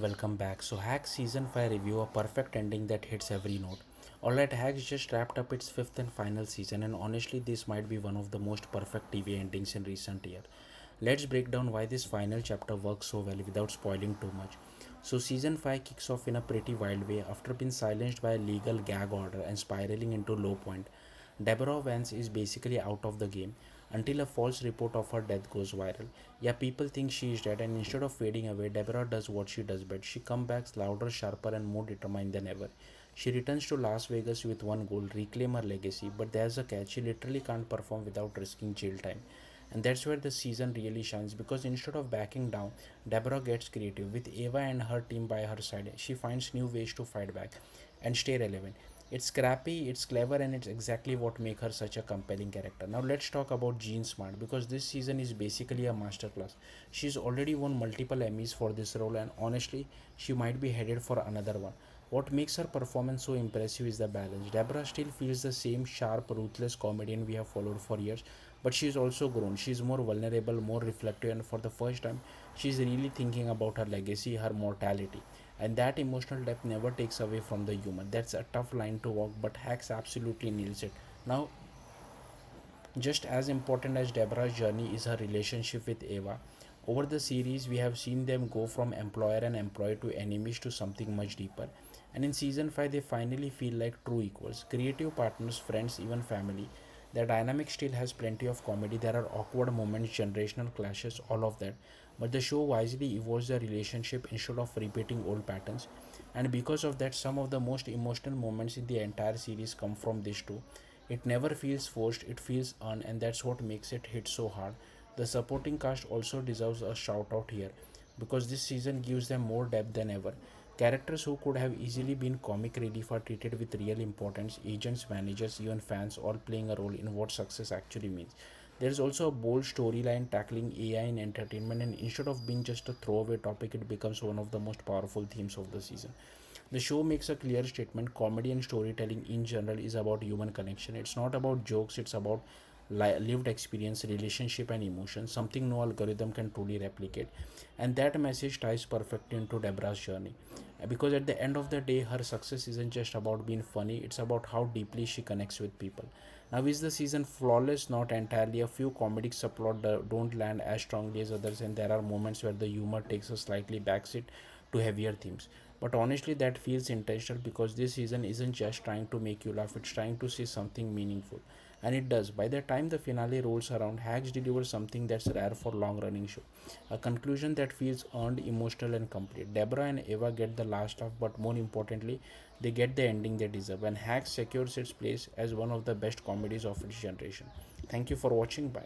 Welcome back. So, Hacks Season 5 review, a perfect ending that hits every note. Alright, Hacks just wrapped up its fifth and final season, and honestly, this might be one of the most perfect TV endings in recent years. Let's break down why this final chapter works so well without spoiling too much. So, Season 5 kicks off in a pretty wild way after being silenced by a legal gag order and spiraling into low point. Deborah Vance is basically out of the game until a false report of her death goes viral. Yeah, people think she is dead, and instead of fading away, Deborah does what she does best. She comes back louder, sharper, and more determined than ever. She returns to Las Vegas with one goal: reclaim her legacy. But there's a catch: she literally can't perform without risking jail time. And that's where the season really shines because instead of backing down, Deborah gets creative. With Ava and her team by her side, she finds new ways to fight back and stay relevant. It's scrappy, it's clever, and it's exactly what makes her such a compelling character. Now let's talk about Jean Smart because this season is basically a masterclass. She's already won multiple Emmys for this role, and honestly, she might be headed for another one. What makes her performance so impressive is the balance. Deborah still feels the same sharp, ruthless comedian we have followed for years, but she's also grown. She's more vulnerable, more reflective, and for the first time, she's really thinking about her legacy, her mortality. And that emotional depth never takes away from the human. That's a tough line to walk, but Hacks absolutely nails it. Now, just as important as Deborah's journey is her relationship with Ava. Over the series, we have seen them go from employer and employee to enemies to something much deeper. And in season 5, they finally feel like true equals, creative partners, friends, even family. The dynamic still has plenty of comedy. There are awkward moments, generational clashes, all of that. But the show wisely evolves the relationship instead of repeating old patterns. And because of that, some of the most emotional moments in the entire series come from this too. It never feels forced, it feels earned, and that's what makes it hit so hard. The supporting cast also deserves a shout out here because this season gives them more depth than ever. Characters who could have easily been comic relief are treated with real importance. Agents, managers, even fans all playing a role in what success actually means. There is also a bold storyline tackling AI in entertainment, and instead of being just a throwaway topic, it becomes one of the most powerful themes of the season. The show makes a clear statement: comedy and storytelling in general is about human connection. It's not about jokes, it's about lived experience, relationship, and emotion, something no algorithm can truly replicate. And that message ties perfectly into Deborah's journey. Because at the end of the day, her success isn't just about being funny, it's about how deeply she connects with people. Now, is the season flawless? Not entirely. A few comedic subplot don't land as strongly as others, and there are moments where the humor takes a slightly backseat to heavier themes. But honestly, that feels intentional because this season isn't just trying to make you laugh, it's trying to say something meaningful. And it does. By the time the finale rolls around, Hacks delivers something that's rare for long running show. A conclusion that feels earned, emotional, and complete. Deborah and Eva get the last laugh, but more importantly, they get the ending they deserve. And Hacks secures its place as one of the best comedies of its generation. Thank you for watching. Bye.